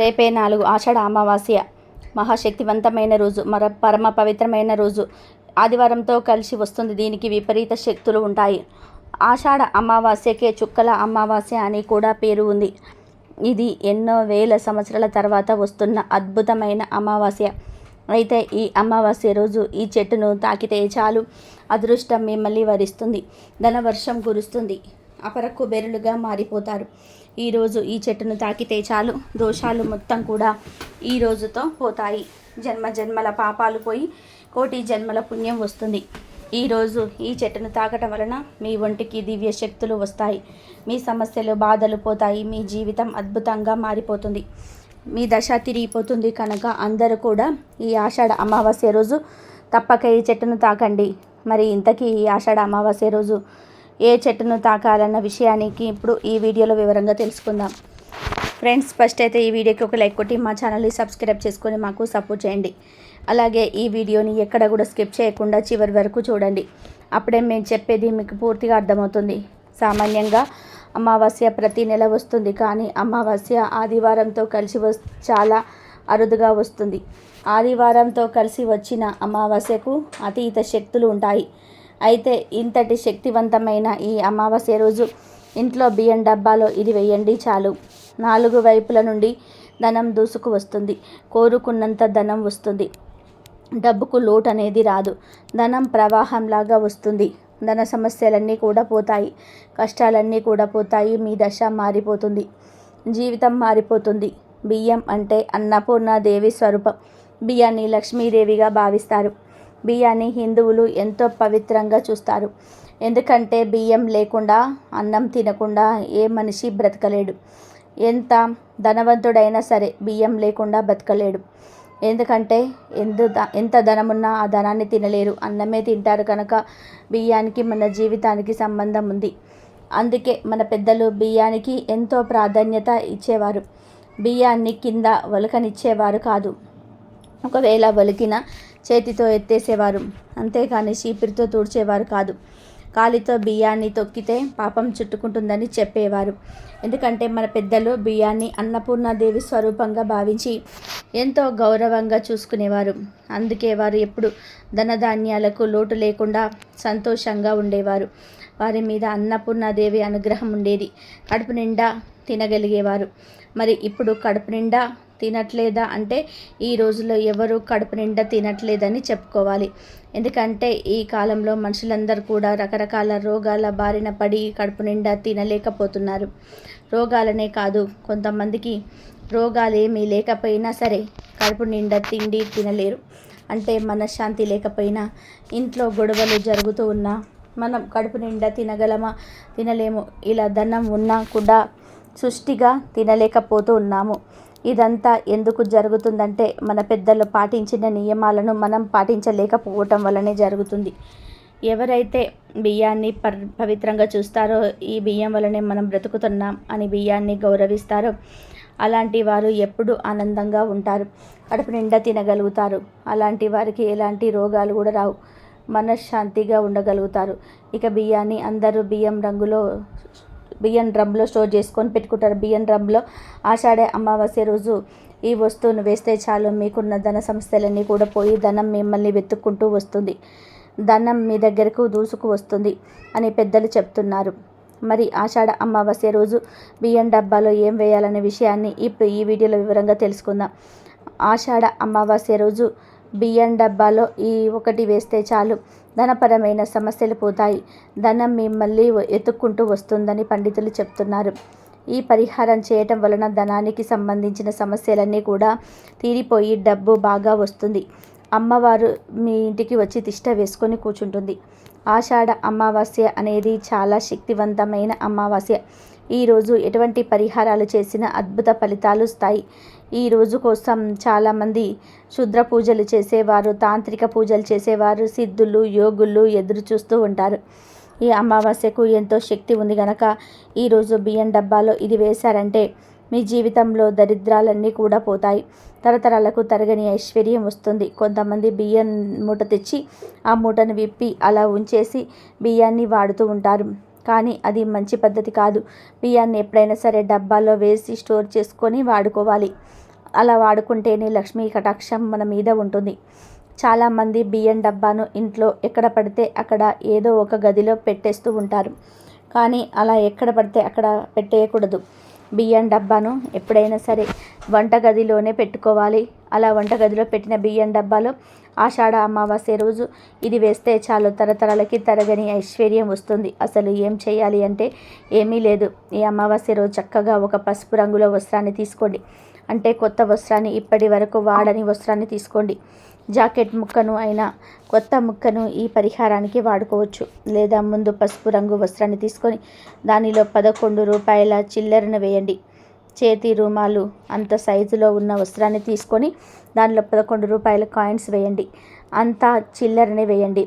రేపే 4 ఆషాఢ అమావాస్య. మహాశక్తివంతమైన రోజు, పరమ పవిత్రమైన రోజు. ఆదివారంతో కలిసి వస్తుంది. దీనికి విపరీత శక్తులు ఉంటాయి. ఆషాఢ అమావాస్యకే చుక్కల అమావాస్య అని కూడా పేరు ఉంది. ఇది ఎన్నో వేల సంవత్సరాల తర్వాత వస్తున్న అద్భుతమైన అమావాస్య. అయితే ఈ అమావాస్య రోజు ఈ చెట్టును తాకితే చాలు, అదృష్టం మిమ్మల్ని వరిస్తుంది, ధనవర్షం కురుస్తుంది, అపర కుబేరులుగా మారిపోతారు. ఈరోజు ఈ చెట్టును తాకితే చాలు, దోషాలు మొత్తం కూడా ఈ రోజుతో పోతాయి. జన్మ జన్మల పాపాలు పోయి కోటి జన్మల పుణ్యం వస్తుంది. ఈరోజు ఈ చెట్టును తాకటం వలన మీ ఒంటికి దివ్య శక్తులు వస్తాయి, మీ సమస్యలు బాధలు పోతాయి, మీ జీవితం అద్భుతంగా మారిపోతుంది, మీ దశ తిరిగిపోతుంది. కనుక అందరూ కూడా ఈ ఆషాఢ అమావాస్య రోజు తప్పక ఈ చెట్టును తాకండి. మరి ఇంతకీ ఈ ఆషాఢ అమావాస్య రోజు ఏ చెట్టును తాకాలన్న విషయానికి ఇప్పుడు ఈ వీడియోలో వివరంగా తెలుసుకుందాం. ఫ్రెండ్స్, ఫస్ట్ అయితే ఈ వీడియోకి ఒక లైక్ కొట్టి మా ఛానల్ని సబ్స్క్రైబ్ చేసుకొని మాకు సపోర్ట్ చేయండి. అలాగే ఈ వీడియోని ఎక్కడ కూడా స్కిప్ చేయకుండా చివరి వరకు చూడండి. అప్పుడే మేము చెప్పేది మీకు పూర్తిగా అర్థమవుతుంది. సామాన్యంగా అమావాస్య ప్రతి నెల వస్తుంది, కానీ అమావాస్య ఆదివారంతో కలిసి చాలా అరుదుగా వస్తుంది. ఆదివారంతో కలిసి వచ్చిన అమావాస్యకు అతీత శక్తులు ఉంటాయి. అయితే ఇంతటి శక్తివంతమైన ఈ అమావాస్య రోజు ఇంట్లో బియ్యం డబ్బాలో ఇది వేయండి చాలు. 4 వైపుల నుండి ధనం దూసుకు వస్తుంది, కోరుకున్నంత ధనం వస్తుంది, డబ్బుకు లోటు అనేది రాదు, ధనం ప్రవాహంలాగా వస్తుంది. ధన సమస్యలన్నీ కూడా పోతాయి, కష్టాలన్నీ కూడా పోతాయి, మీ దశ మారిపోతుంది, జీవితం మారిపోతుంది. బియ్యం అంటే అన్నపూర్ణాదేవి స్వరూపం. బియ్యాన్ని లక్ష్మీదేవిగా భావిస్తారు. బియ్యాన్ని హిందువులు ఎంతో పవిత్రంగా చూస్తారు. ఎందుకంటే బియ్యం లేకుండా, అన్నం తినకుండా ఏ మనిషి బ్రతకలేడు. ఎంత ధనవంతుడైనా సరే బియ్యం లేకుండా బ్రతకలేడు. ఎందుకంటే ఎంత ధనమున్నా ఆ ధనాన్ని తినలేరు, అన్నమే తింటారు. కనుక బియ్యానికి మన జీవితానికి సంబంధం ఉంది. అందుకే మన పెద్దలు బియ్యానికి ఎంతో ప్రాధాన్యత ఇచ్చేవారు. బియ్యాన్ని కింద ఒలకనిచ్చేవారు కాదు. ఒకవేళ ఒలికిన చేతితో ఎత్తేసేవారు, అంతేకాని చీపిరితో తుడిచేవారు కాదు. కాలితో బియ్యాన్ని తొక్కితే పాపం చుట్టుకుంటుందని చెప్పేవారు. ఎందుకంటే మన పెద్దలు బియ్యాన్ని అన్నపూర్ణాదేవి స్వరూపంగా భావించి ఎంతో గౌరవంగా చూసుకునేవారు. అందుకే వారు ఎప్పుడు ధనధాన్యాలకు లోటు లేకుండా సంతోషంగా ఉండేవారు. వారి మీద అన్నపూర్ణాదేవి అనుగ్రహం ఉండేది. కడుపు నిండా తినగలిగేవారు. మరి ఇప్పుడు కడుపు నిండా తినట్లేదా అంటే ఈ రోజుల్లో ఎవరు కడుపు నిండా తినట్లేదని చెప్పుకోవాలి. ఎందుకంటే ఈ కాలంలో మనుషులందరూ కూడా రకరకాల రోగాల బారిన పడి కడుపు నిండా తినలేకపోతున్నారు. రోగాలనే కాదు, కొంతమందికి రోగాలేమీ లేకపోయినా సరే కడుపు నిండా తిండి తినలేరు. అంటే మనశ్శాంతి లేకపోయినా, ఇంట్లో గొడవలు జరుగుతూ ఉన్నా మనం కడుపు నిండా తినగలమా? తినలేము. ఇలా ధనం ఉన్నా కూడా సృష్టిగా తినలేకపోతూ ఉన్నాము. ఇదంతా ఎందుకు జరుగుతుందంటే మన పెద్దలు పాటించిన నియమాలను మనం పాటించలేకపోవటం వల్లనే జరుగుతుంది. ఎవరైతే బియ్యాన్ని పవిత్రంగా చూస్తారో, ఈ బియ్యం వల్లనే మనం బ్రతుకుతున్నాం అని బియ్యాన్ని గౌరవిస్తారో, అలాంటి వారు ఎప్పుడు ఆనందంగా ఉంటారు, కడుపు నిండా తినగలుగుతారు. అలాంటి వారికి ఎలాంటి రోగాలు కూడా రావు, మనశ్శాంతిగా ఉండగలుగుతారు. ఇక బియ్యాన్ని అందరూ బియ్యం డ్రమ్లో స్టోర్ చేసుకొని పెట్టుకుంటారు. బియ్యం డ్రమ్లో ఆషాఢ అమావాస్య రోజు ఈ వస్తువును వేస్తే చాలు, మీకున్న ధన సమస్యలన్నీ కూడా పోయి ధనం మిమ్మల్ని వెతుక్కుంటూ వస్తుంది, ధనం మీ దగ్గరకు దూసుకు వస్తుంది అని పెద్దలు చెప్తున్నారు. మరి ఆషాఢ అమావాస్య రోజు బియ్యం డబ్బాలో ఏం వేయాలనే విషయాన్ని ఇప్పుడు ఈ వీడియోలో వివరంగా తెలుసుకుందాం. ఆషాఢ అమావాస్య రోజు బియ్యం డబ్బాలో ఈ ఒకటి వేస్తే చాలు, ధనపరమైన సమస్యలు పోతాయి, ధనం మిమ్మల్ని ఎత్తుక్కుంటూ వస్తుందని పండితులు చెప్తున్నారు. ఈ పరిహారం చేయటం వలన ధనానికి సంబంధించిన సమస్యలన్నీ కూడా తీరిపోయి డబ్బు బాగా వస్తుంది. అమ్మవారు మీ ఇంటికి వచ్చి తిష్ట వేసుకొని కూర్చుంటుంది. ఆషాఢ అమావాస్య అనేది చాలా శక్తివంతమైన అమావాస్య. ఈరోజు ఎటువంటి పరిహారాలు చేసినా అద్భుత ఫలితాలు వస్తాయి. ఈ రోజు కోసం చాలామంది క్షుద్ర పూజలు చేసేవారు, తాంత్రిక పూజలు చేసేవారు, సిద్ధులు, యోగులు ఎదురు చూస్తూ ఉంటారు. ఈ అమావాస్యకు ఎంతో శక్తి ఉంది కనుక ఈరోజు బియ్యం డబ్బాలో ఇది వేశారంటే మీ జీవితంలో దరిద్రాలన్నీ కూడా పోతాయి, తరతరాలకు తరగని ఐశ్వర్యం వస్తుంది. కొంతమంది బియ్యం మూట తెచ్చి ఆ మూటను విప్పి అలా ఉంచేసి బియ్యాన్ని వాడుతూ ఉంటారు. కానీ అది మంచి పద్ధతి కాదు. బియ్యాన్ని ఎప్పుడైనా సరే డబ్బాలో వేసి స్టోర్ చేసుకొని వాడుకోవాలి. అలా వాడుకుంటేనే లక్ష్మీ కటాక్షం మన మీద ఉంటుంది. చాలామంది బియ్యం డబ్బాను ఇంట్లో ఎక్కడ పడితే అక్కడ ఏదో ఒక గదిలో పెట్టేస్తూ ఉంటారు. కానీ అలా ఎక్కడ పడితే అక్కడ పెట్టేయకూడదు. బియ్యం డబ్బాను ఎప్పుడైనా సరే వంటగదిలోనే పెట్టుకోవాలి. అలా వంటగదిలో పెట్టిన బియ్యం డబ్బాలో ఆషాఢ అమావాస్య రోజు ఇది వేస్తే చాలు, తరతరాలకి తరగని ఐశ్వర్యం వస్తుంది. అసలు ఏం చేయాలి అంటే ఏమీ లేదు. ఈ అమావాస్య రోజు చక్కగా ఒక పసుపు రంగులో వస్త్రాన్ని తీసుకోండి. అంటే కొత్త వస్త్రాన్ని, ఇప్పటి వరకు వాడని వస్త్రాన్ని తీసుకోండి. జాకెట్ ముక్కను అయినా కొత్త ముక్కను ఈ పరిహారానికి వాడుకోవచ్చు. లేదా ముందు పసుపు రంగు వస్త్రాన్ని తీసుకొని దానిలో 11 రూపాయల చిల్లరను వేయండి. చేతి రుమాలు అంత సైజులో ఉన్న వస్త్రాన్ని తీసుకొని దానిలో 11 రూపాయల కాయిన్స్ వేయండి. అంతా చిల్లరని వేయండి.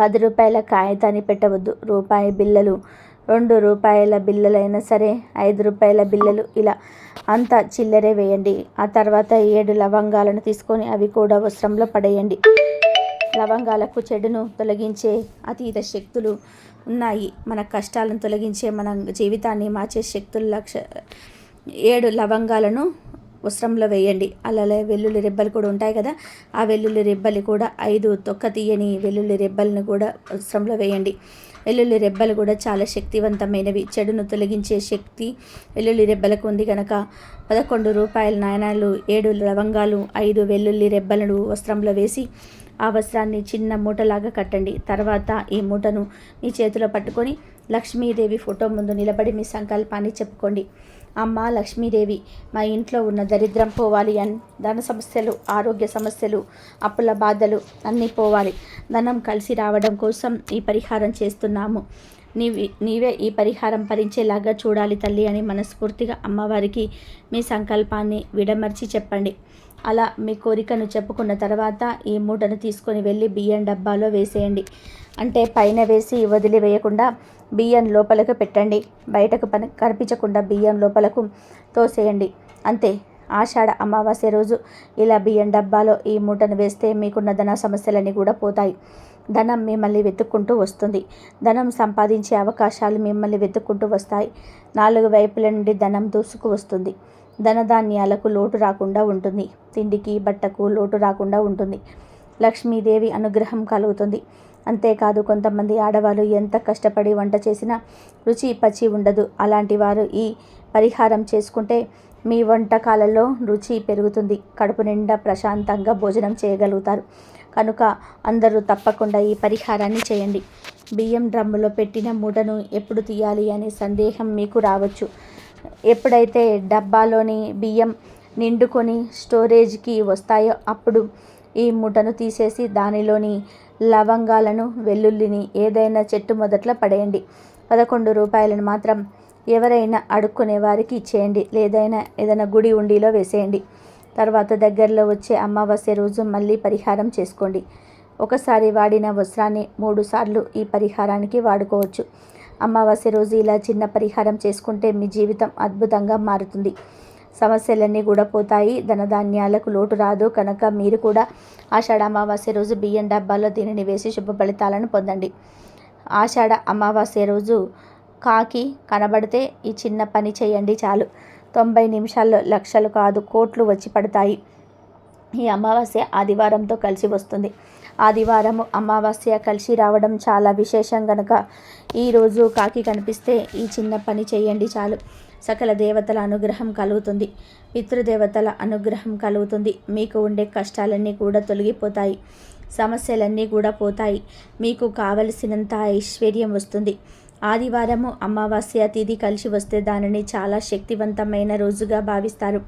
10 రూపాయల కాగితాన్ని పెట్టవద్దు. రూపాయి బిళ్ళలు, 2 రూపాయల బిళ్ళలైనా సరే, 5 రూపాయల బిళ్ళలు, ఇలా అంతా చిల్లరే వేయండి. ఆ తర్వాత 7 లవంగాలను తీసుకొని అవి కూడా వస్త్రంలో పడేయండి. లవంగాలకు చెడును తొలగించే అతీత శక్తులు ఉన్నాయి. మన కష్టాలను తొలగించే, మన జీవితాన్ని మార్చే శక్తులు 7 లవంగాలను వస్త్రంలో వేయండి. అలాగే వెల్లుల్లి రెబ్బలు కూడా ఉంటాయి కదా, ఆ వెల్లుల్లి రెబ్బలు కూడా 5 తొక్క తీయని వెల్లుల్లి రెబ్బలను కూడా వస్త్రంలో వేయండి. వెల్లుల్లి రెబ్బలు కూడా చాలా శక్తివంతమైనవి. చెడును తొలగించే శక్తి వెల్లుల్లి రెబ్బలకు ఉంది కనుక 11 రూపాయల నాణాలు, 7 లవంగాలు, 5 వెల్లుల్లి రెబ్బలను వస్త్రంలో వేసి ఆ వస్త్రాన్ని చిన్న మూటలాగా కట్టండి. తర్వాత ఈ మూటను మీ చేతిలో పట్టుకొని లక్ష్మీదేవి ఫోటో ముందు నిలబడి మీ సంకల్పాన్ని చెప్పుకోండి. అమ్మ లక్ష్మీదేవి, మా ఇంట్లో ఉన్న దరిద్రం పోవాలి అని, ధన సమస్యలు, ఆరోగ్య సమస్యలు, అప్పుల బాధలు అన్నీ పోవాలి, ధనం కలిసి రావడం కోసం ఈ పరిహారం చేస్తున్నాము. నీవే ఈ పరిహారం భరించేలాగా చూడాలి తల్లి అని మనస్ఫూర్తిగా అమ్మవారికి మీ సంకల్పాన్ని విడమర్చి చెప్పండి. అలా మీ కోరికను చెప్పుకున్న తర్వాత ఈ మూటను తీసుకొని వెళ్ళి బియ్యం డబ్బాలో వేసేయండి. అంటే పైన వేసి వదిలివేయకుండా బియ్యం లోపలకు పెట్టండి. బయటకు కనిపించకుండా బియ్యం లోపలకు తోసేయండి. అంతే. ఆషాఢ అమావాస్య రోజు ఇలా బియ్యం డబ్బాలో ఈ మూటను వేస్తే మీకున్న ధన సమస్యలన్నీ కూడా పోతాయి. ధనం మిమ్మల్ని వెతుక్కుంటూ వస్తుంది. ధనం సంపాదించే అవకాశాలు మిమ్మల్ని వెతుక్కుంటూ వస్తాయి. 4 వైపుల నుండి ధనం దూసుకు వస్తుంది. ధనధాన్యాలకు లోటు రాకుండా ఉంటుంది. తిండికి బట్టకు లోటు రాకుండా ఉంటుంది. లక్ష్మీదేవి అనుగ్రహం కలుగుతుంది. అంతేకాదు కొంతమంది ఆడవాళ్ళు ఎంత కష్టపడి వంట చేసినా రుచి పచి ఉండదు. అలాంటి వారు ఈ పరిహారం చేసుకుంటే మీ వంటకాలలో రుచి పెరుగుతుంది. కడుపు నిండా ప్రశాంతంగా భోజనం చేయగలుగుతారు. కనుక అందరూ తప్పకుండా ఈ పరిహారాన్ని చేయండి. బియ్యం డ్రమ్ములో పెట్టిన మూటను ఎప్పుడు తీయాలి అనే సందేహం మీకు రావచ్చు. ఎప్పుడైతే డబ్బాలోని బియ్యం నిండుకొని స్టోరేజ్కి వస్తాయో అప్పుడు ఈ మూటను తీసేసి దానిలోని లవంగాలను, వెల్లుల్లిని ఏదైనా చెట్టు మొదట్లో పడేయండి. 11 రూపాయలను మాత్రం ఎవరైనా అడుక్కునే వారికి ఇచ్చేయండి. ఏదైనా గుడి ఉండిలో వేసేయండి. తర్వాత దగ్గరలో వచ్చే అమావాస్య రోజు మళ్ళీ పరిహారం చేసుకోండి. ఒకసారి వాడిన వస్త్రాన్ని 3 సార్లు ఈ పరిహారానికి వాడుకోవచ్చు. అమావాస్య రోజు ఇలా చిన్న పరిహారం చేసుకుంటే మీ జీవితం అద్భుతంగా మారుతుంది. సమస్యలన్నీ కూడా పోతాయి. ధనధాన్యాలకు లోటు రాదు. కనుక మీరు కూడా ఆషాఢ అమావాస్య రోజు బియ్యం డబ్బాలో దీనిని వేసి శుభ ఫలితాలను పొందండి. ఆషాఢ అమావాస్య రోజు కాకి కనబడితే ఈ చిన్న పని చేయండి చాలు. 90 నిమిషాల్లో లక్షలు కాదు కోట్లు వచ్చి పడతాయి. ఈ అమావాస్య ఆదివారంతో కలిసి వస్తుంది. ఆదివారం అమావాస్య కలిసి రావడం చాలా విశేషం కనుక ఈరోజు కాకి కనిపిస్తే ఈ చిన్న పని చేయండి చాలు. సకల దేవతల అనుగ్రహం కలుగుతుంది. పితృదేవతల అనుగ్రహం కలుగుతుంది. మీకు ఉండే కష్టాలన్నీ కూడా తొలగిపోతాయి. సమస్యలన్నీ కూడా పోతాయి. మీకు కావలసినంత ఐశ్వర్యం వస్తుంది. ఆదివారము అమావాస్య తిథి కలిసి వస్తే దానిని చాలా శక్తివంతమైన రోజుగా భావిస్తారు.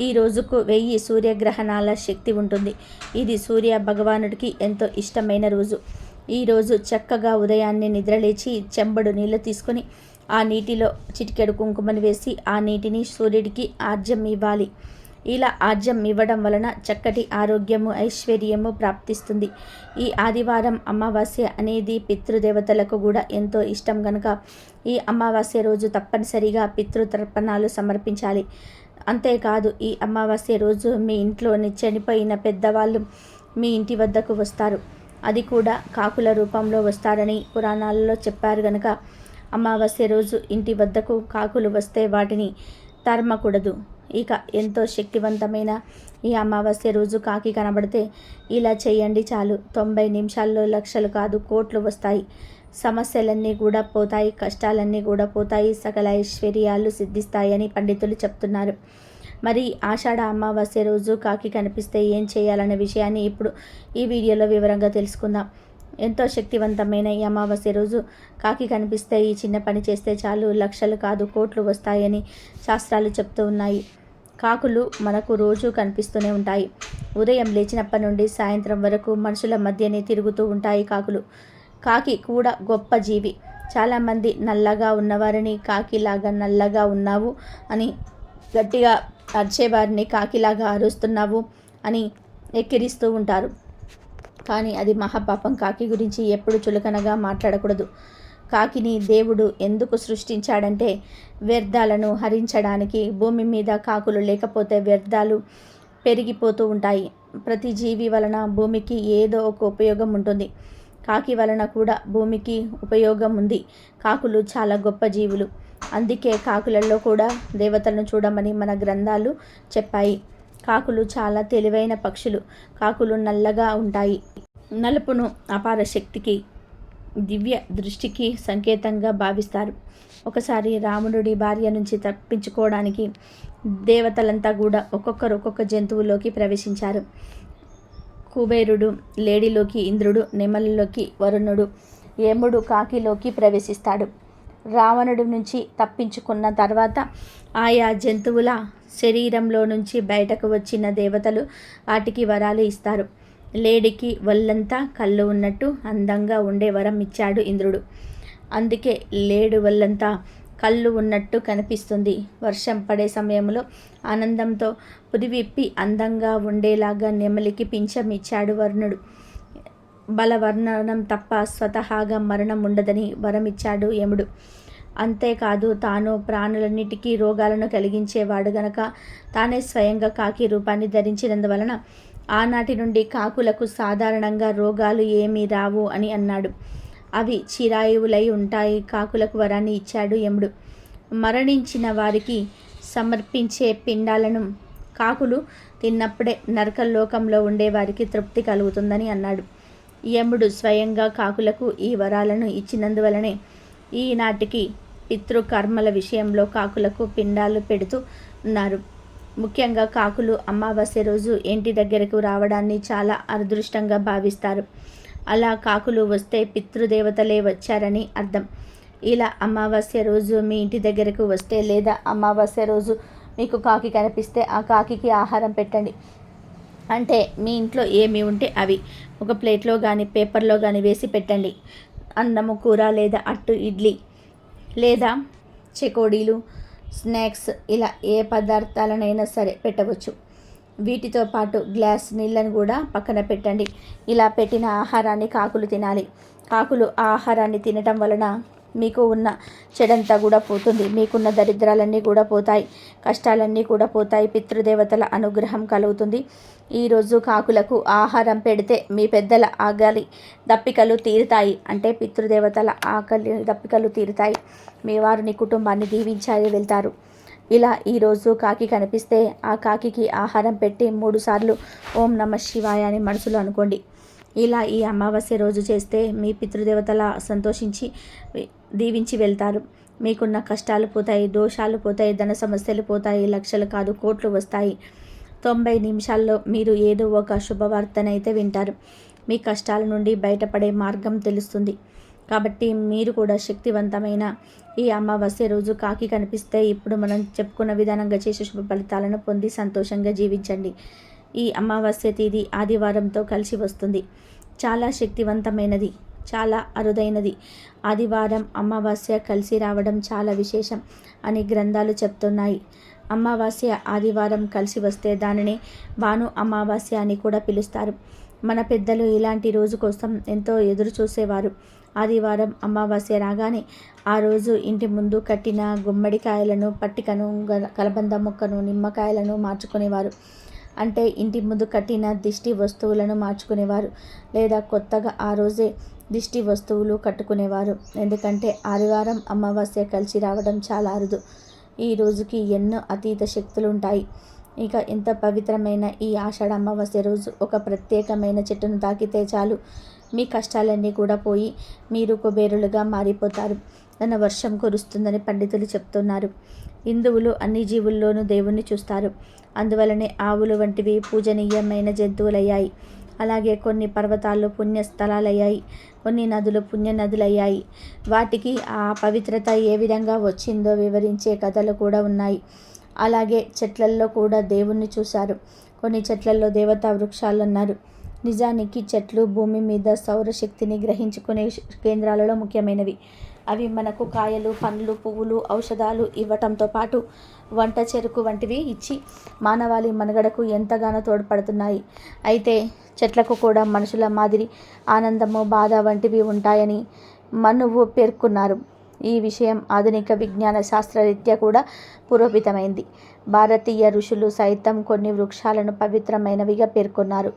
ఈ రోజుకు 1000 సూర్యగ్రహణాల శక్తి ఉంటుంది. ఇది సూర్య భగవానుడికి ఎంతో ఇష్టమైన రోజు. ఈరోజు చక్కగా ఉదయాన్నే నిద్రలేచి చెంబడు నీళ్లు తీసుకొని ఆ నీటిలో చిటికెడు కుంకుమను వేసి ఆ నీటిని సూర్యుడికి ఆర్జ్యం ఇవ్వాలి. ఇలా ఆర్జ్యం ఇవ్వడం వలన చక్కటి ఆరోగ్యము, ఐశ్వర్యము ప్రాప్తిస్తుంది. ఈ ఆదివారం అమావాస్య అనేది పితృదేవతలకు కూడా ఎంతో ఇష్టం కనుక ఈ అమావాస్య రోజు తప్పనిసరిగా పితృతర్పణాలు సమర్పించాలి. అంతేకాదు ఈ అమావాస్య రోజు మీ ఇంట్లోని చనిపోయిన పెద్దవాళ్ళు మీ ఇంటి వద్దకు వస్తారు. అది కూడా కాకుల రూపంలో వస్తారని పురాణాలలో చెప్పారు కనుక అమావాస్య రోజు ఇంటి వద్దకు కాకులు వస్తే వాటిని తరమకూడదు. ఇక ఎంతో శక్తివంతమైన ఈ అమావాస్య రోజు కాకి కనబడితే ఇలా చేయండి చాలు. 90 నిమిషాల్లో లక్షలు కాదు కోట్లు వస్తాయి. సమస్యలన్నీ కూడా పోతాయి, కష్టాలన్నీ కూడా పోతాయి, సకల ఐశ్వర్యాలు సిద్ధిస్తాయని పండితులు చెప్తున్నారు. మరి ఆషాఢ అమావాస్య రోజు కాకి కనిపిస్తే ఏం చేయాలనే విషయాన్ని ఇప్పుడు ఈ వీడియోలో వివరంగా తెలుసుకుందాం. ఎంతో శక్తివంతమైన ఈ అమావాస్య రోజు కాకి కనిపిస్తే ఈ చిన్న పని చేస్తే చాలు, లక్షలు కాదు కోట్లు వస్తాయని శాస్త్రాలు చెప్తూ ఉన్నాయి. కాకులు మనకు రోజు కనిపిస్తూనే ఉంటాయి. ఉదయం లేచినప్పటి నుండి సాయంత్రం వరకు మనుషుల మధ్యనే తిరుగుతూ ఉంటాయి కాకులు. కాకి కూడా గొప్ప జీవి. చాలామంది నల్లగా ఉన్నవారిని కాకిలాగా నల్లగా ఉన్నావు అని, గట్టిగా అరిచేవారిని కాకిలాగా అరుస్తున్నావు అని ఎక్కిరిస్తూ ఉంటారు. కానీ అది మహాపాపం. కాకి గురించి ఎప్పుడు చులకనగా మాట్లాడకూడదు. కాకిని దేవుడు ఎందుకు సృష్టించాడంటే వ్యర్థాలను హరించడానికి. భూమి మీద కాకులు లేకపోతే వ్యర్థాలు పెరిగిపోతూ ఉంటాయి. ప్రతి జీవి వలన భూమికి ఏదో ఒక ఉపయోగం ఉంటుంది. కాకి వలన కూడా భూమికి ఉపయోగం ఉంది. కాకులు చాలా గొప్ప జీవులు. అందుకే కాకులలో కూడా దేవతలను చూడమని మన గ్రంథాలు చెప్పాయి. కాకులు చాలా తెలివైన పక్షులు. కాకులు నల్లగా ఉంటాయి. నలుపును అపార శక్తికి, దివ్య దృష్టికి సంకేతంగా భావిస్తారు. ఒకసారి రావణుడి భార్య నుంచి తప్పించుకోవడానికి దేవతలంతా కూడా ఒక్కొక్క జంతువులోకి ప్రవేశించారు. కుబేరుడు లేడిలోకి ఇంద్రుడు, నెమలిలోకి వరుణుడు, యముడు కాకిలోకి ప్రవేశిస్తాడు. రావణుడి నుంచి తప్పించుకున్న తర్వాత ఆయా జంతువుల శరీరంలో నుంచి బయటకు వచ్చిన దేవతలు వాటికి వరాలు ఇస్తారు. లేడికి ఒళ్ళంతా కళ్ళు ఉన్నట్టు అందంగా ఉండే వరం ఇచ్చాడు ఇంద్రుడు. అందుకే లేడు ఒళ్ళంతా కళ్ళు ఉన్నట్టు కనిపిస్తుంది. వర్షం పడే సమయంలో ఆనందంతో పురివిప్పి అందంగా ఉండేలాగా నెమలికి పింఛం ఇచ్చాడు వరుణుడు. బలవర్ణనం తప్ప స్వతహాగా మరణం ఉండదని వరం ఇచ్చాడు యముడు. అంతేకాదు తాను ప్రాణులన్నిటికీ రోగాలను కలిగించేవాడు గనక తానే స్వయంగా కాకి రూపాన్ని ధరించినందువలన ఆనాటి నుండి కాకులకు సాధారణంగా రోగాలు ఏమీ రావు అని అన్నాడు. అవి చిరాయువులై ఉంటాయి. కాకులకు వరాన్ని ఇచ్చాడు యముడు. మరణించిన వారికి సమర్పించే పిండాలను కాకులు తిన్నప్పుడే నరకలోకంలో ఉండేవారికి తృప్తి కలుగుతుందని అన్నాడు. యముడు స్వయంగా కాకులకు ఈ వరాలను ఇచ్చినందువలనే ఈనాటికి పితృకర్మల విషయంలో కాకులకు పిండాలు పెడుతూ ఉన్నారు. ముఖ్యంగా కాకులు అమావాస్య రోజు ఇంటి దగ్గరకు రావడాన్ని చాలా అదృష్టంగా భావిస్తారు. అలా కాకులు వస్తే పితృదేవతలే వచ్చారని అర్థం. ఇలా అమావాస్య రోజు మీ ఇంటి దగ్గరకు వస్తే లేదా అమావాస్య రోజు మీకు కాకి కనిపిస్తే ఆ కాకికి ఆహారం పెట్టండి. అంటే మీ ఇంట్లో ఏమి ఉంటే అవి ఒక ప్లేట్లో కానీ పేపర్లో కానీ వేసి పెట్టండి. అన్నము, కూర లేదా అట్టు, ఇడ్లీ లేదా చెకోడీలు, స్నాక్స్ ఇలా ఏ పదార్థాలనైనా సరే పెట్టవచ్చు. వీటితో పాటు గ్లాస్ నీళ్ళను కూడా పక్కన పెట్టండి. ఇలా పెట్టిన ఆహారాన్ని కాకులు తినాలి. కాకులు ఆ ఆహారాన్ని తినటం వలన మీకు ఉన్న చెడంతా కూడా పోతుంది. మీకున్న దరిద్రాలన్నీ కూడా పోతాయి. కష్టాలన్నీ కూడా పోతాయి. పితృదేవతల అనుగ్రహం కలుగుతుంది. ఈరోజు కాకులకు ఆహారం పెడితే మీ పెద్దల ఆకలి దప్పికలు తీరుతాయి. అంటే పితృదేవతల ఆకలి దప్పికలు తీరుతాయి. మీ వారు నీ కుటుంబాన్ని దీవించాలి వెళ్తారు. ఇలా ఈరోజు కాకి కనిపిస్తే ఆ కాకికి ఆహారం పెట్టి 3 సార్లు ఓం నమః శివాయ అని మనసులో అనుకోండి. ఇలా ఈ అమావాస్య రోజు చేస్తే మీ పితృదేవతల సంతోషించి దీవించి వెళ్తారు. మీకున్న కష్టాలు పోతాయి, దోషాలు పోతాయి, ధన సమస్యలు పోతాయి, లక్షలు కాదు కోట్లు వస్తాయి. 90 నిమిషాల్లో మీరు ఏదో ఒక శుభవార్తనైతే వింటారు. మీ కష్టాల నుండి బయటపడే మార్గం తెలుస్తుంది. కాబట్టి మీరు కూడా శక్తివంతమైన ఈ అమావాస్య రోజు కాకి కనిపిస్తే ఇప్పుడు మనం చెప్పుకున్న విధానంగా చేసే శుభ ఫలితాలను పొంది సంతోషంగా జీవించండి. ఈ అమావాస్య తేదీ ఆదివారంతో కలిసి వస్తుంది. చాలా శక్తివంతమైనది, చాలా అరుదైనది. ఆదివారం అమావాస్య కలిసి రావడం చాలా విశేషం అని గ్రంథాలు చెప్తున్నాయి. అమావాస్య ఆదివారం కలిసి వస్తే దానిని భాను అమావాస్య అని కూడా పిలుస్తారు. మన పెద్దలు ఇలాంటి రోజు కోసం ఎంతో ఎదురు చూసేవారు. ఆదివారం అమావాస్య రాగానే ఆ రోజు ఇంటి ముందు కట్టిన గుమ్మడికాయలను, పట్టికను, కలబంద మొక్కను, నిమ్మకాయలను మార్చుకునేవారు. అంటే ఇంటి ముందు కట్టిన దిష్టి వస్తువులను మార్చుకునేవారు. లేదా కొత్తగా ఆ రోజే దిష్టి వస్తువులు కట్టుకునేవారు. ఎందుకంటే ఆదివారం అమావాస్య కలిసి రావడం చాలా అరుదు. ఈ రోజుకి ఎన్నో అతీత శక్తులు ఉంటాయి. ఇక ఎంత పవిత్రమైన ఈ ఆషాఢ అమావాస్య రోజు ఒక ప్రత్యేకమైన చెట్టును తాకితే చాలు, మీ కష్టాలన్నీ కూడా పోయి మీరు కుబేరులుగా మారిపోతారు. ధన వర్షం కురుస్తుందని పండితులు చెప్తున్నారు. హిందువులు అన్ని జీవుల్లోనూ దేవుణ్ణి చూస్తారు. అందువలనే ఆవులు వంటివి పూజనీయమైన జంతువులయ్యాయి. అలాగే కొన్ని పర్వతాలు పుణ్యస్థలాలయ్యాయి, కొన్ని నదులు పుణ్య నదులయ్యాయి. వాటికి ఆ పవిత్రత ఏ విధంగా వచ్చిందో వివరించే కథలు కూడా ఉన్నాయి. అలాగే చెట్లల్లో కూడా దేవుణ్ణి చూశారు. కొన్ని చెట్లల్లో దేవతా వృక్షాలు ఉన్నారు. నిజానికి చెట్లు భూమి మీద సౌరశక్తిని గ్రహించుకునే కేంద్రాలలో ముఖ్యమైనవి. అవి మనకు కాయలు, పండ్లు, పువ్వులు, ఔషధాలు ఇవ్వటంతో పాటు వంట చెరుకు వంటివి ఇచ్చి మానవాళి మనుగడకు ఎంతగానో తోడ్పడుతున్నాయి. అయితే చెట్లకు కూడా మనుషుల మాదిరి ఆనందము, బాధ వంటివి ఉంటాయని మనువు పేర్కొన్నారు. ఈ విషయం ఆధునిక విజ్ఞాన శాస్త్రరీత్యా కూడా పురోహితమైంది. భారతీయ ఋషులు సైతం కొన్ని వృక్షాలను పవిత్రమైనవిగా పేర్కొన్నారు.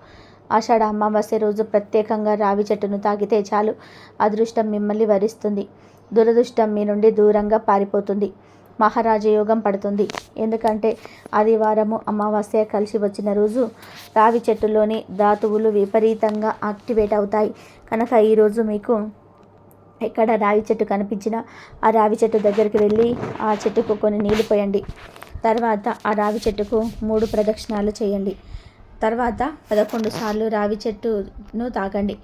ఆషాఢ అమావాస్య రోజు ప్రత్యేకంగా రావి చెట్టును తాకితే చాలు, అదృష్టం మిమ్మల్ని వరిస్తుంది, దురదృష్టం మీ నుండి దూరంగా పారిపోతుంది, మహారాజయోగం పడుతుంది. ఎందుకంటే ఆదివారము అమావాస్య కలిసి వచ్చిన రోజు రావి చెట్టులోని ధాతువులు విపరీతంగా యాక్టివేట్ అవుతాయి. కనుక ఈరోజు మీకు ఎక్కడ రావి చెట్టు కనిపించినా ఆ రావి చెట్టు దగ్గరికి వెళ్ళి ఆ చెట్టుకు కొన్ని నీళ్లు పోయండి. తర్వాత ఆ రావి చెట్టుకు 3 ప్రదక్షిణాలు చేయండి. తర్వాత 11 సార్లు రావి చెట్టును తాకండి.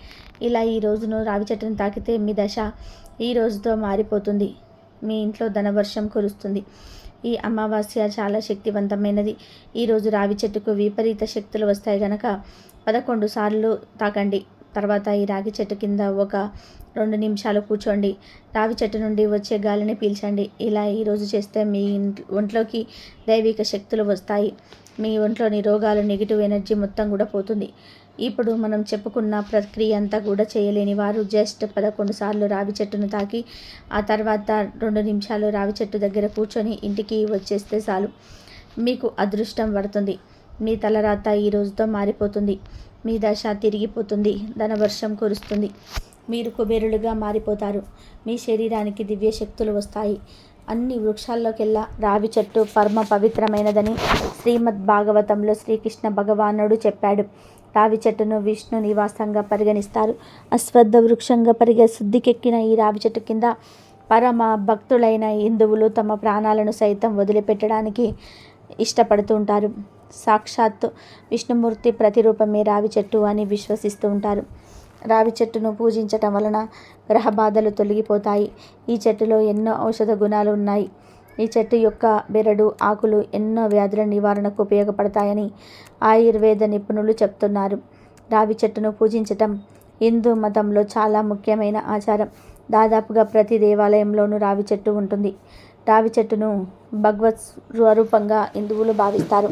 ఇలా ఈ రోజును రావి చెట్టును తాకితే మీ దశ ఈ రోజుతో మారిపోతుంది. మీ ఇంట్లో ధనవర్షం కురుస్తుంది. ఈ అమావాస్య చాలా శక్తివంతమైనది. ఈరోజు రావి చెట్టుకు విపరీత శక్తులు వస్తాయి కనుక 11 సార్లు తాకండి. తర్వాత ఈ రాగి చెట్టు కింద ఒక 2 నిమిషాలు కూర్చోండి. రావి చెట్టు నుండి వచ్చే గాలిని పీల్చండి. ఇలా ఈరోజు చేస్తే మీ ఒంట్లోకి దైవిక శక్తులు వస్తాయి. మీ ఒంట్లోని రోగాలు, నెగిటివ్ ఎనర్జీ మొత్తం కూడా పోతుంది. ఇప్పుడు మనం చెప్పుకున్న ప్రక్రియ అంతా కూడా చేయలేని వారు జస్ట్ 11 సార్లు రావి చెట్టును తాకి ఆ తర్వాత 2 నిమిషాలు రావి చెట్టు దగ్గర కూర్చొని ఇంటికి వచ్చేస్తే చాలు, మీకు అదృష్టం పడుతుంది. మీ తలరాత ఈ రోజుతో మారిపోతుంది. మీ దశ తిరిగిపోతుంది. ధనవర్షం కురుస్తుంది. మీరు కుబేరులుగా మారిపోతారు. మీ శరీరానికి దివ్య శక్తులు వస్తాయి. అన్ని వృక్షాల్లోకెల్లా రావి చెట్టు పరమ పవిత్రమైనదని శ్రీమద్ భాగవతంలో శ్రీకృష్ణ భగవానుడు చెప్పాడు. రావి చెట్టును విష్ణు నివాసంగా పరిగణిస్తారు. అశ్వత్థ వృక్షంగా శుద్ధికెక్కిన ఈ రావి చెట్టు కింద పరమ భక్తులైన హిందువులు తమ ప్రాణాలను సైతం వదిలిపెట్టడానికి ఇష్టపడుతూ ఉంటారు. సాక్షాత్తు విష్ణుమూర్తి ప్రతిరూపమే రావి చెట్టు అని విశ్వసిస్తూ ఉంటారు. రావి చెట్టును పూజించటం వలన గ్రహ బాధలు తొలగిపోతాయి. ఈ చెట్టులో ఎన్నో ఔషధ గుణాలు ఉన్నాయి. ఈ చెట్టు యొక్క బెరడు, ఆకులు ఎన్నో వ్యాధుల నివారణకు ఉపయోగపడతాయని ఆయుర్వేద నిపుణులు చెప్తున్నారు. రావి చెట్టును పూజించటం హిందూ మతంలో చాలా ముఖ్యమైన ఆచారం. దాదాపుగా ప్రతి దేవాలయంలోనూ రావి చెట్టు ఉంటుంది. రావి చెట్టును భగవత్ స్వరూపంగా హిందువులు భావిస్తారు.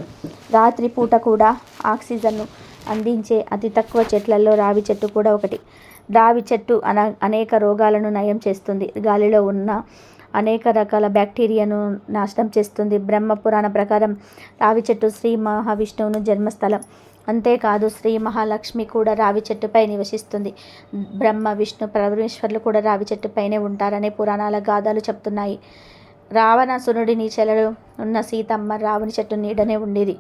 రాత్రి పూట కూడా ఆక్సిజన్ను అందించే అతి తక్కువ చెట్లలో రావి చెట్టు కూడా ఒకటి. రావి చెట్టు అనేక రోగాలను నయం చేస్తుంది. గాలిలో ఉన్న అనేక రకాల బ్యాక్టీరియాను నాశనం చేస్తుంది. బ్రహ్మ పురాణ ప్రకారం రావి చెట్టు శ్రీ మహావిష్ణువును జన్మస్థలం. అంతేకాదు శ్రీ మహాలక్ష్మి కూడా రావి చెట్టుపై నివసిస్తుంది. బ్రహ్మ, విష్ణు, పరమేశ్వర్లు కూడా రావి చెట్టుపైనే ఉంటారనే పురాణాల గాథలు చెప్తున్నాయి. రావణాసురుడిని చెలలో ఉన్న సీతమ్మ రావుని చెట్టు నీడనే ఉండేది.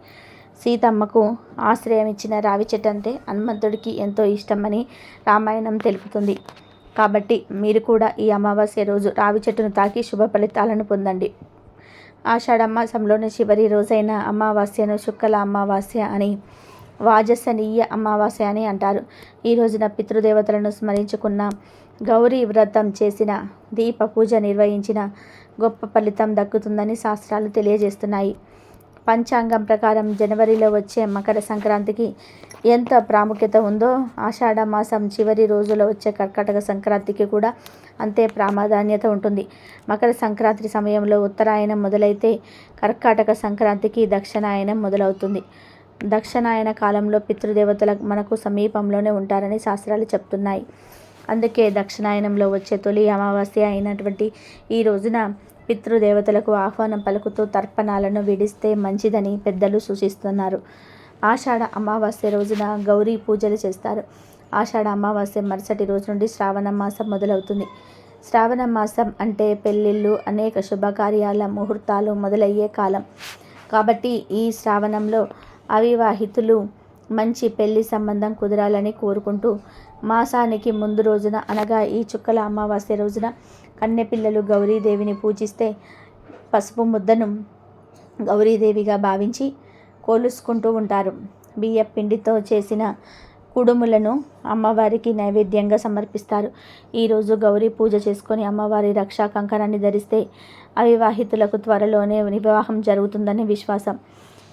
సీతమ్మకు ఆశ్రయం ఇచ్చిన రావి చెట్టు అంటే హనుమంతుడికి ఎంతో ఇష్టమని రామాయణం తెలుపుతుంది. కాబట్టి మీరు కూడా ఈ అమావాస్య రోజు రావి చెట్టును తాకి శుభ ఫలితాలను పొందండి. ఆషాఢ మాసంలోని చివరి రోజైన అమావాస్యను శుక్ల అమావాస్య అని, వాజసనీయ అమావాస్య అని అంటారు. ఈ రోజున పితృదేవతలను స్మరించుకున్న, గౌరీ వ్రతం చేసిన, దీప పూజ నిర్వహించిన గొప్ప ఫలితం దక్కుతుందని శాస్త్రాలు తెలియజేస్తున్నాయి. పంచాంగం ప్రకారం జనవరిలో వచ్చే మకర సంక్రాంతికి ఎంత ప్రాముఖ్యత ఉందో ఆషాఢ మాసం చివరి రోజులో వచ్చే కర్కాటక సంక్రాంతికి కూడా అంతే ప్రాధాన్యత ఉంటుంది. మకర సంక్రాంతి సమయంలో ఉత్తరాయణం మొదలైతే కర్కాటక సంక్రాంతికి దక్షిణాయనం మొదలవుతుంది. దక్షిణాయన కాలంలో పితృదేవతలు మనకు సమీపంలోనే ఉంటారని శాస్త్రాలు చెప్తున్నాయి. అందుకే దక్షిణాయనంలో వచ్చే తొలి అమావాస్య అయినటువంటి ఈ రోజున పితృదేవతలకు ఆహ్వానం పలుకుతూ తర్పణాలను విడిస్తే మంచిదని పెద్దలు సూచిస్తున్నారు. ఆషాఢ అమావాస్య రోజున గౌరీ పూజలు చేస్తారు. ఆషాఢ అమావాస్య మరుసటి రోజు నుండి శ్రావణ మాసం మొదలవుతుంది. శ్రావణ మాసం అంటే పెళ్ళిళ్ళు, అనేక శుభకార్యాల ముహూర్తాలు మొదలయ్యే కాలం. కాబట్టి ఈ శ్రావణంలో అవివాహితులు మంచి పెళ్లి సంబంధం కుదరాలని కోరుకుంటూ మాసానికి ముందు రోజున అనగా ఈ చుక్కల అమావాస్య రోజున కన్నెపిల్లలు గౌరీదేవిని పూజిస్తే పసుపు ముద్దను గౌరీదేవిగా భావించి కోలుసుకుంటూ ఉంటారు. బియ్య పిండితో చేసిన కుడుములను అమ్మవారికి నైవేద్యంగా సమర్పిస్తారు. ఈరోజు గౌరీ పూజ చేసుకొని అమ్మవారి రక్షా కంకణాన్ని ధరిస్తే అవివాహితులకు త్వరలోనే వివాహం జరుగుతుందని విశ్వాసం.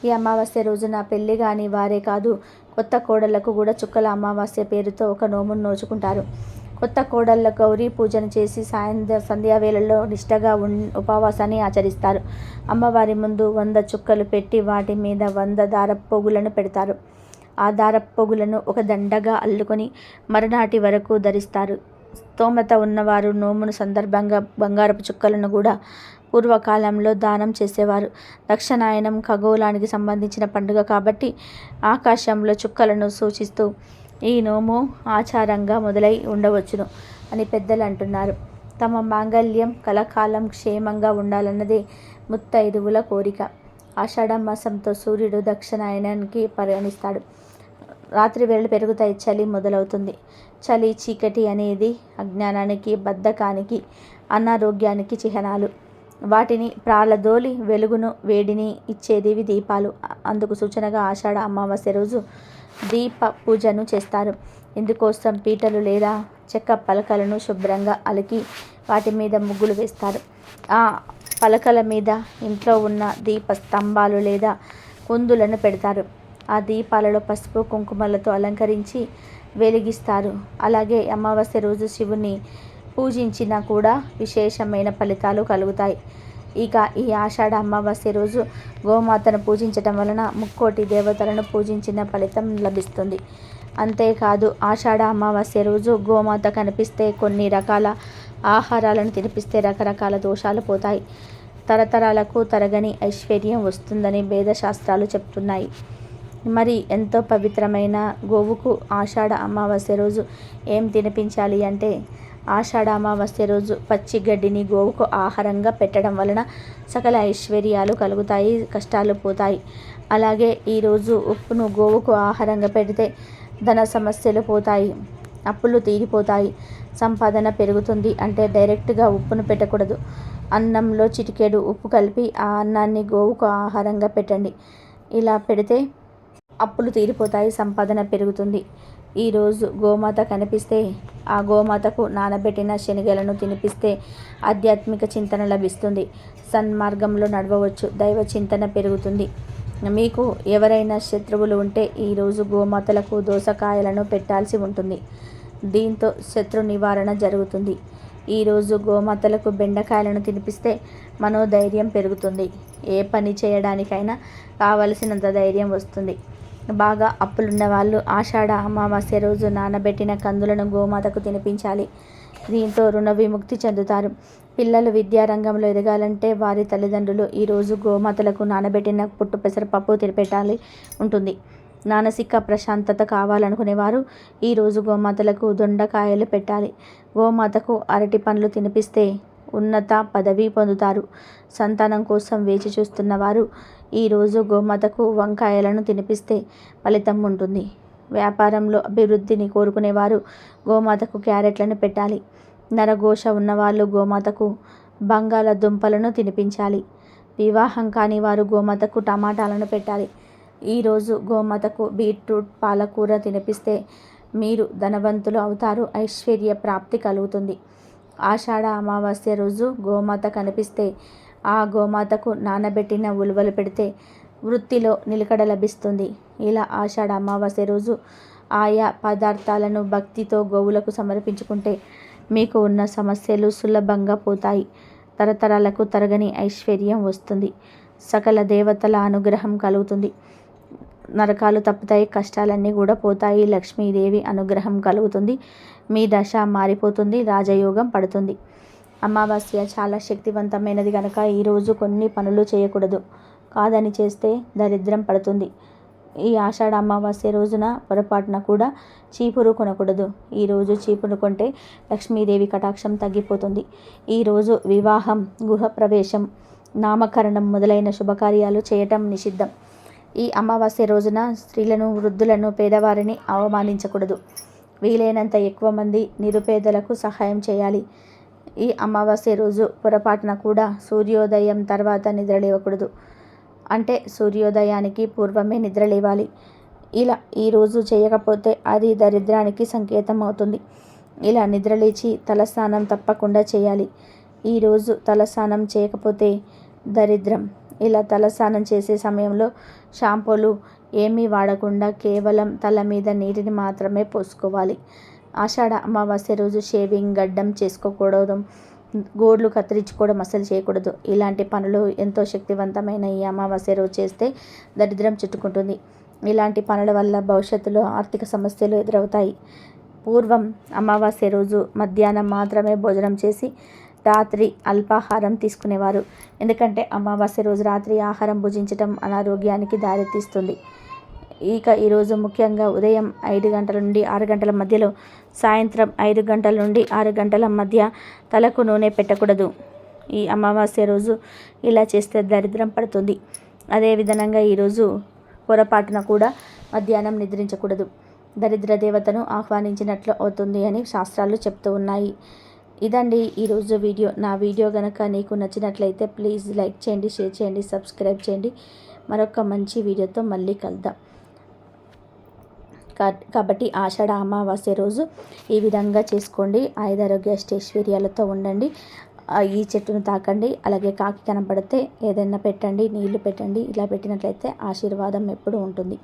ఈ అమావాస్య రోజున పెళ్లి కాని వారే కాదు, కొత్త కోడళ్లకు కూడా చుక్కల అమావాస్య పేరుతో ఒక నోమును నోచుకుంటారు. కొత్త కోడళ్ళ గౌరీ పూజను చేసి సంధ్యావేళల్లో నిష్టగా ఉపవాసాన్ని ఆచరిస్తారు. అమ్మవారి ముందు 100 చుక్కలు పెట్టి వాటి మీద 100 దారపు పోగులను పెడతారు. ఆ దారపు పోగులను ఒక దండగా అల్లుకొని మరునాటి వరకు ధరిస్తారు. స్తోమత ఉన్నవారు నోమును సందర్భంగా బంగారపు చుక్కలను కూడా పూర్వకాలంలో దానం చేసేవారు. దక్షిణాయనం ఖగోళానికి సంబంధించిన పండుగ కాబట్టి ఆకాశంలో చుక్కలను సూచిస్తూ ఈ నోము ఆచారంగా మొదలై ఉండవచ్చును అని పెద్దలు అంటున్నారు. తమ మాంగళ్యం కలకాలం క్షేమంగా ఉండాలన్నదే ముత్తైదువుల కోరిక. ఆషాఢ మాసంతో సూర్యుడు దక్షిణాయనానికి ప్రయాణిస్తాడు. రాత్రి వేళలు పెరుగుతాయి, చలి మొదలవుతుంది. చలి చీకటి అనేది అజ్ఞానానికి, బద్ధకానికి, అనారోగ్యానికి చిహ్నాలు. వాటిని ప్రాలదోలి వెలుగును, వేడిని ఇచ్చేది దీపాలు. అందుకు సూచనగా ఆషాఢ అమావాస్య రోజు దీప పూజను చేస్తారు. ఇందుకోసం పీటలు లేదా చెక్క పలకలను శుభ్రంగా అలికి వాటి మీద ముగ్గులు వేస్తారు. ఆ పలకల మీద ఇంట్లో ఉన్న దీప స్తంభాలు లేదా కుందులను పెడతారు. ఆ దీపాలలో పసుపు కుంకుమలతో అలంకరించి వెలిగిస్తారు. అలాగే అమావాస్య రోజు శివుని పూజించినా కూడా విశేషమైన ఫలితాలు కలుగుతాయి. ఇక ఈ ఆషాఢ అమావాస్య రోజు గోమాతను పూజించటం వలన ముక్కోటి దేవతలను పూజించిన ఫలితం లభిస్తుంది. అంతేకాదు ఆషాఢ అమావాస్య రోజు గోమాత కనిపిస్తే, కొన్ని రకాల ఆహారాలను తినిపిస్తే రకరకాల దోషాలు పోతాయి. తరతరాలకు తరగని ఐశ్వర్యం వస్తుందని వేదశాస్త్రాలు చెప్తున్నాయి. మరి ఎంతో పవిత్రమైన గోవుకు ఆషాఢ అమావాస్య రోజు ఏం తినిపించాలి అంటే, ఆషాఢ అమావాస్య రోజు పచ్చి గడ్డిని గోవుకు ఆహారంగా పెట్టడం వలన సకల ఐశ్వర్యాలు కలుగుతాయి, కష్టాలు పోతాయి. అలాగే ఈరోజు ఉప్పును గోవుకు ఆహారంగా పెడితే ధన సమస్యలు పోతాయి, అప్పులు తీరిపోతాయి, సంపాదన పెరుగుతుంది. అంటే డైరెక్ట్గా ఉప్పును పెట్టకూడదు. అన్నంలో చిటికెడు ఉప్పు కలిపి ఆ అన్నాన్ని గోవుకు ఆహారంగా పెట్టండి. ఇలా పెడితే అప్పులు తీరిపోతాయి, సంపాదన పెరుగుతుంది. ఈరోజు గోమాత కనిపిస్తే ఆ గోమాతకు నానబెట్టిన శనగలను తినిపిస్తే ఆధ్యాత్మిక చింతన లభిస్తుంది, సన్మార్గంలో నడవవచ్చు, దైవ చింతన పెరుగుతుంది. మీకు ఎవరైనా శత్రువులు ఉంటే ఈరోజు గోమాతలకు దోసకాయలను పెట్టాల్సి ఉంటుంది. దీంతో శత్రు నివారణ జరుగుతుంది. ఈరోజు గోమాతలకు బెండకాయలను తినిపిస్తే మనోధైర్యం పెరుగుతుంది. ఏ పని చేయడానికైనా కావలసినంత ధైర్యం వస్తుంది. బాగా అప్పులున్న వాళ్ళు ఆషాఢ అమావాస్య రోజు నానబెట్టిన కందులను గోమాతకు తినిపించాలి. దీంతో రుణ విముక్తి చెందుతారు. పిల్లలు విద్యారంగంలో ఎదగాలంటే వారి తల్లిదండ్రులు ఈరోజు గోమాతలకు నానబెట్టిన పుట్టు పెసరపప్పు తినిపెట్టాలి ఉంటుంది. మానసిక ప్రశాంతత కావాలనుకునేవారు ఈరోజు గోమాతలకు దొండకాయలు పెట్టాలి. గోమాతకు అరటి పండ్లు తినిపిస్తే ఉన్నత పదవి పొందుతారు. సంతానం కోసం వేచి చూస్తున్న వారు ఈరోజు గోమాతకు వంకాయలను తినిపిస్తే ఫలితం ఉంటుంది. వ్యాపారంలో అభివృద్ధిని కోరుకునేవారు గోమాతకు క్యారెట్లను పెట్టాలి. నరఘోష ఉన్నవాళ్ళు గోమాతకు బంగాళదుంపలను తినిపించాలి. వివాహం కాని వారు గోమాతకు టమాటాలను పెట్టాలి. ఈరోజు గోమాతకు బీట్రూట్, పాలకూర తినిపిస్తే మీరు ధనవంతులు అవుతారు, ఐశ్వర్య ప్రాప్తి కలుగుతుంది. ఆషాఢ అమావాస్య రోజు గోమాత కనిపిస్తే ఆ గోమాతకు నానబెట్టిన ఉలువలు పెడితే వృత్తిలో నిలకడ లభిస్తుంది. ఇలా ఆషాఢ అమావాస్య రోజు ఆయా పదార్థాలను భక్తితో గోవులకు సమర్పించుకుంటే మీకు ఉన్న సమస్యలు సులభంగా పోతాయి. తరతరాలకు తరగని ఐశ్వర్యం వస్తుంది. సకల దేవతల అనుగ్రహం కలుగుతుంది. నరకాలు తప్పుతాయి, కష్టాలన్నీ కూడా పోతాయి. లక్ష్మీదేవి అనుగ్రహం కలుగుతుంది. మీ దశ మారిపోతుంది, రాజయోగం పడుతుంది. అమావాస్య చాలా శక్తివంతమైనది కనుక ఈరోజు కొన్ని పనులు చేయకూడదు. కాదని చేస్తే దరిద్రం పడుతుంది. ఈ ఆషాఢ అమావాస్య రోజున పొరపాటున కూడా చీపురు కొనకూడదు. ఈరోజు చీపురు కొంటే లక్ష్మీదేవి కటాక్షం తగ్గిపోతుంది. ఈరోజు వివాహం, గృహప్రవేశం, నామకరణం మొదలైన శుభకార్యాలు చేయటం నిషిద్ధం. ఈ అమావాస్య రోజున స్త్రీలను, వృద్ధులను, పేదవారిని అవమానించకూడదు. వీలైనంత ఎక్కువ మంది నిరుపేదలకు సహాయం చేయాలి. ఈ అమావాస్య రోజు పొరపాటున కూడా సూర్యోదయం తర్వాత నిద్రలేవకూడదు. అంటే సూర్యోదయానికి పూర్వమే నిద్రలేవాలి. ఇలా ఈరోజు చేయకపోతే అది దరిద్రానికి సంకేతం అవుతుంది. ఇలా నిద్రలేచి తలస్నానం తప్పకుండా చేయాలి. ఈరోజు తలస్నానం చేయకపోతే దరిద్రం. ఇలా తలస్నానం చేసే సమయంలో షాంపూలు ఏమీ వాడకుండా కేవలం తల మీద నీటిని మాత్రమే పోసుకోవాలి. ఆషాఢ అమావాస్య రోజు షేవింగ్, గడ్డం చేసుకోకూడదు. గోర్లు కత్తిరించుకోవడం అస్సలు చేయకూడదు. ఇలాంటి పనులు ఎంతో శక్తివంతమైన ఈ అమావాస్య రోజు చేస్తే దరిద్రం చుట్టుకుంటుంది. ఇలాంటి పనుల వల్ల భవిష్యత్తులో ఆర్థిక సమస్యలు ఎదురవుతాయి. పూర్వం అమావాస్య రోజు మధ్యాహ్నం మాత్రమే భోజనం చేసి రాత్రి అల్పాహారం తీసుకునేవారు. ఎందుకంటే అమావాస్య రోజు రాత్రి ఆహారం భుజించటం అనారోగ్యానికి దారితీస్తుంది. ఇక ఈరోజు ముఖ్యంగా ఉదయం 5 గంటల నుండి 6 గంటల మధ్యలో, సాయంత్రం 5 గంటల నుండి 6 గంటల మధ్య తలకు నూనె పెట్టకూడదు. ఈ అమావాస్య రోజు ఇలా చేస్తే దరిద్రం పడుతుంది. అదేవిధంగా ఈరోజు పొరపాటున కూడా మధ్యాహ్నం నిద్రించకూడదు. దరిద్ర దేవతను ఆహ్వానించినట్లు అవుతుంది అని శాస్త్రాలు చెప్తూ ఉన్నాయి. ఇదండి ఈరోజు వీడియో. నా వీడియో కనుక నీకు నచ్చినట్లయితే ప్లీజ్ లైక్ చేయండి, షేర్ చేయండి, సబ్స్క్రైబ్ చేయండి. మరొక మంచి వీడియోతో మళ్ళీ కలుద్దాం. కాబట్టి ఆషాఢ అమావాస్య రోజు ఈ విధంగా చేసుకోండి. ఆయురారోగ్య అష్టైశ్వర్యాలతో ఉండండి. ఈ చెట్టును తాకండి. అలాగే కాకి కనపడితే ఏదైనా పెట్టండి, నీళ్లు పెట్టండి. ఇలా పెట్టినట్లయితే ఆశీర్వాదం ఎప్పుడు ఉంటుంది.